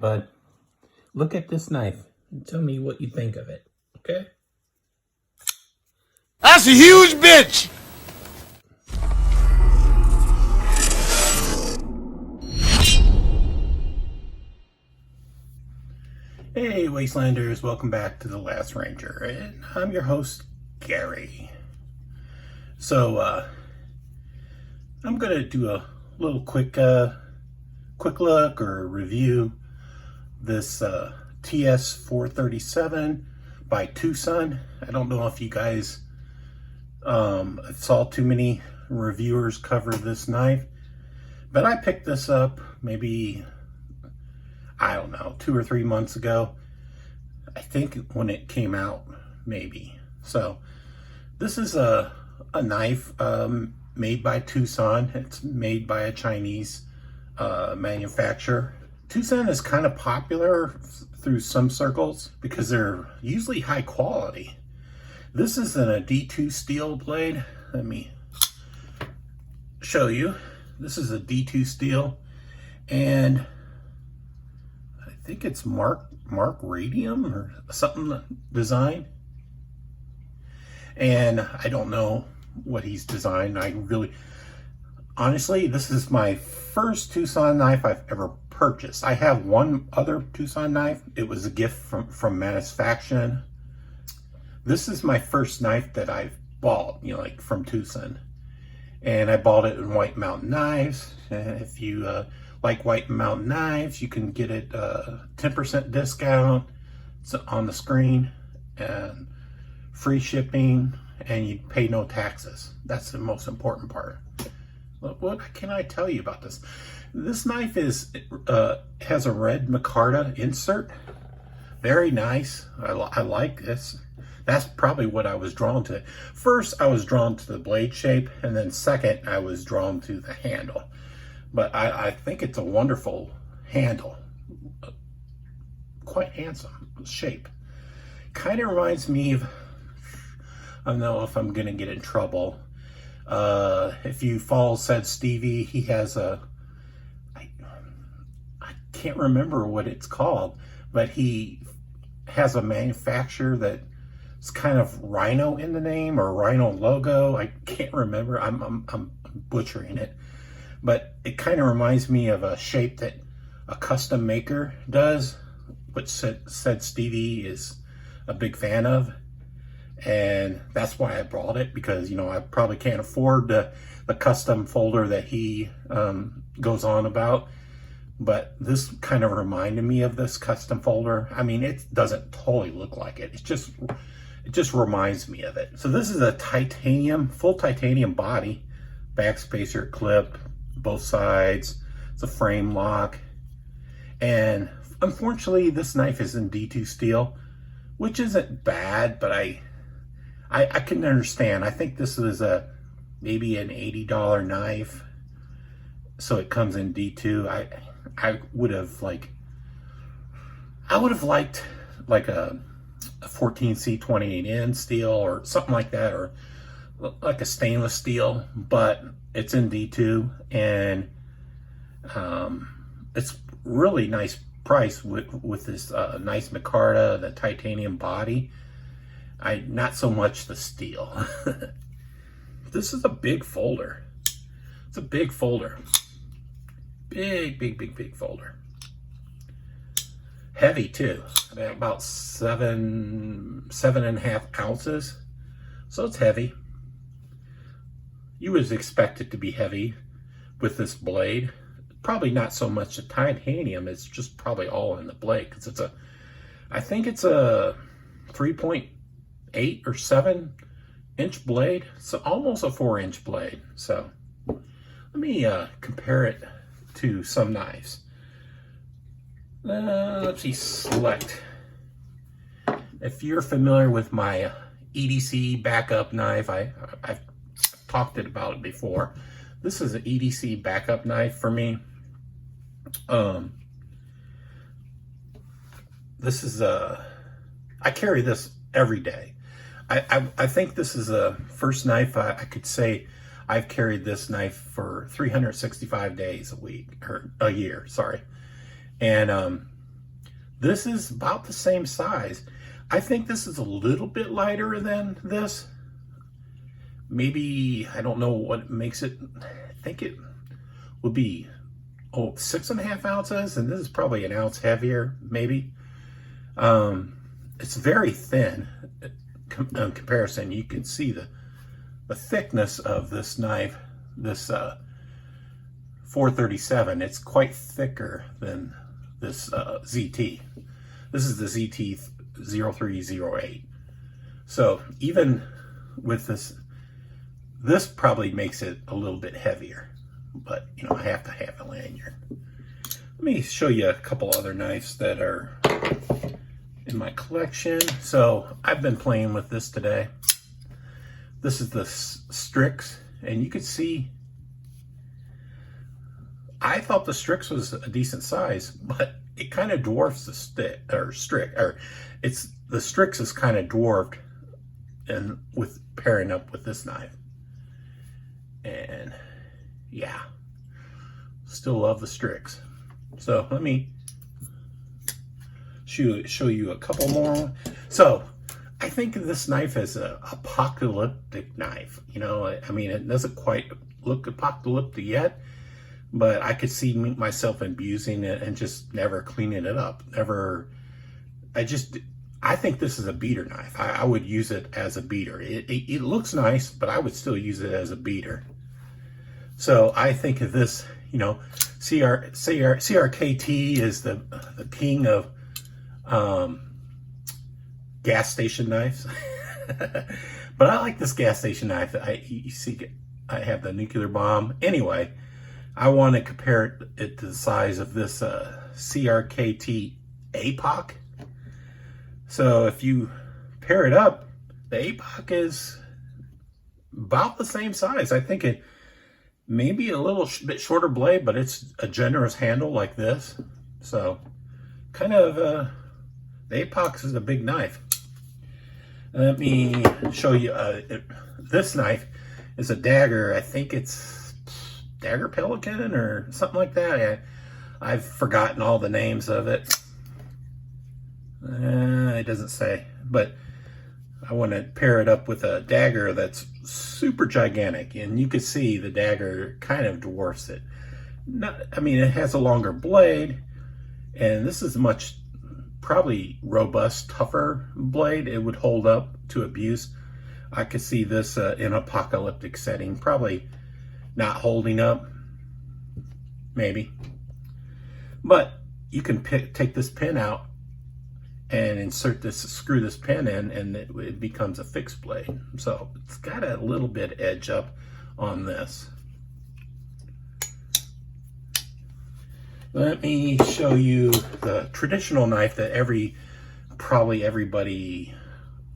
But look at this knife and tell me what you think of it, okay? That's a huge bitch! Hey Wastelanders, welcome back to The Last Ranger, and I'm your host, Gary. So, I'm gonna do a little quick look or review this TS437 by TwoSun. I don't know if you guys saw too many reviewers cover this knife, but I picked this up maybe, I don't know, 2 or 3 months ago. I think when it came out, maybe. So this is a knife made by TwoSun. It's made by a Chinese manufacturer. TwoSun is kind of popular through some circles because they're usually high quality. This is a D2 steel blade. Let me show you. This is a D2 steel, and I think it's Mark Radium or something design. And I don't know what he's designed. Honestly, this is my first TwoSun knife I've ever purchased. I have one other TwoSun knife. It was a gift from Mattisfaction. This is my first knife that I've bought, like from TwoSun. And I bought it in White Mountain Knives. If you like White Mountain Knives, you can get it 10% discount. It's on the screen, and free shipping, and you pay no taxes. That's the most important part. What can I tell you about this? This knife has a red micarta insert. Very nice. I like this. That's probably what I was drawn to. First, I was drawn to the blade shape, and then second, I was drawn to the handle. But I think it's a wonderful handle. Quite handsome shape. Kind of reminds me of, I don't know if I'm going to get in trouble. If you follow said Stevie, he has I can't remember what it's called, but he has a manufacturer that it's kind of Rhino in the name, or Rhino logo. I can't remember. I'm butchering it, but it kind of reminds me of a shape that a custom maker does, which said Stevie is a big fan of. And that's why I brought it, because I probably can't afford the custom folder that he goes on about. But this kind of reminded me of this custom folder. I mean, it doesn't totally look like it. It just reminds me of it. So this is a full titanium body, backspacer clip, both sides. It's a frame lock. And unfortunately, this knife is in D2 steel, which isn't bad, but I can understand. I think this is maybe an $80 knife, so it comes in D2. I would have liked like a 14C28N steel or something like that, or like a stainless steel, but it's in D2, and it's really nice price with this nice micarta, the titanium body. Not so much the steel. This is a big folder. It's a big folder. Big folder. Heavy too. About 7.5 ounces. So it's heavy. You would expect it to be heavy with this blade. Probably not so much the titanium. It's just probably all in the blade, because I think it's a 3.8 or 7 inch blade. So almost a 4-inch blade. So let me compare it to some knives. Let's see, select. If you're familiar with my EDC backup knife, I've talked about it before. This is an EDC backup knife for me. This is I carry this every day. I think this is the first knife I could say I've carried this knife for 365 days a week, or a year, sorry. And This is about the same size. I think this is a little bit lighter than this. Maybe, I don't know what makes it, I think it would be, 6.5 ounces, and this is probably an ounce heavier, maybe. It's very thin in comparison. You can see the thickness of this knife, this 437. It's quite thicker than this ZT. This is the ZT 0308. So even with this probably makes it a little bit heavier, but you know, I have to have a lanyard. Let me show you a couple other knives that are in my collection. So I've been playing with this today. This is the Strix, and you can see, I thought the Strix was a decent size, but it kind of dwarfs the the Strix is kind of dwarfed and with pairing up with this knife. And yeah, still love the Strix. So let me show you a couple more. So I think this knife is an apocalyptic knife. You know, I mean, it doesn't quite look apocalyptic yet, but I could see myself abusing it and just never cleaning it up. I think this is a beater knife. I would use it as a beater. It looks nice, but I would still use it as a beater. So I think of this, you know, CRKT is the king of gas station knives. But I like this gas station knife. You see, I have the nuclear bomb. Anyway, I want to compare it to the size of this CRKT APOC. So if you pair it up, the APOC is about the same size. I think it may be a little bit shorter blade, but it's a generous handle like this. So kind of, the APOC is a big knife. Let me show you, this knife is a dagger. I think it's Dagger Pelican or something like that. I've forgotten all the names of it. It doesn't say, but I want to pair it up with a dagger that's super gigantic, and you can see the dagger kind of dwarfs it. I mean, it has a longer blade, and this is much probably robust, tougher blade. It would hold up to abuse. I could see this in apocalyptic setting, probably not holding up, maybe. But you can take this pin out and screw this pin in, and it becomes a fixed blade. So it's got a little bit edge up on this. Let me show you the traditional knife that probably everybody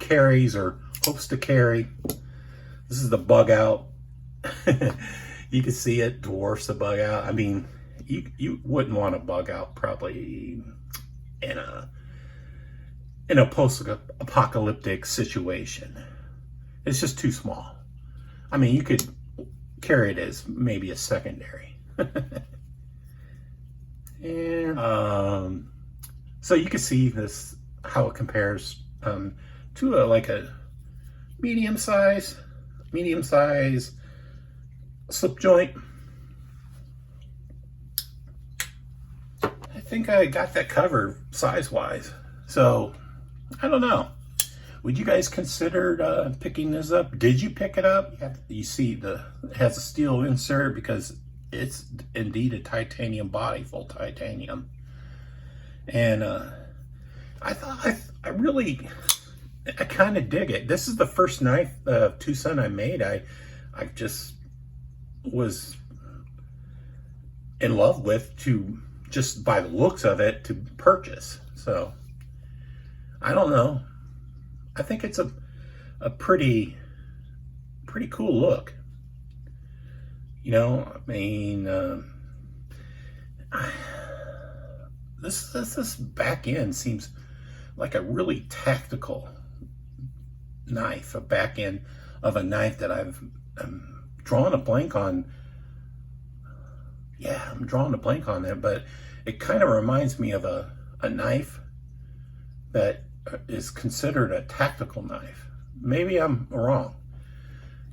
carries or hopes to carry. This is the Bug Out. You can see it dwarfs the Bug Out. I mean, you wouldn't want a Bug Out probably in a post-apocalyptic situation. It's just too small. I mean, you could carry it as maybe a secondary. And so you can see this, how it compares to like a medium size slip joint. I think I got that covered size-wise. So I don't know. Would you guys consider picking this up? Did you pick it up? You see it has a steel insert because it's indeed a titanium body, full titanium. And I kind of dig it. This is the first knife TwoSun I made. I just was in love with, to just by the looks of it, to purchase. So I don't know. I think it's a pretty cool look. You know, I mean, this back end seems like a really tactical knife, a back end of a knife that I'm drawing a blank on. Yeah, I'm drawing a blank on that, but it kind of reminds me of a knife that is considered a tactical knife. Maybe I'm wrong,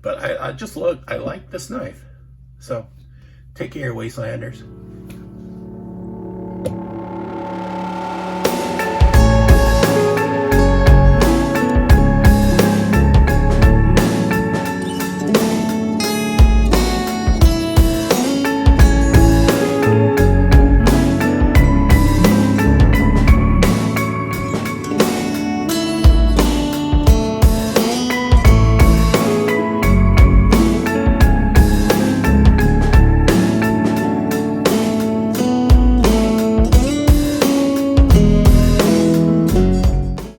but I just look, I like this knife. So take care, Wastelanders.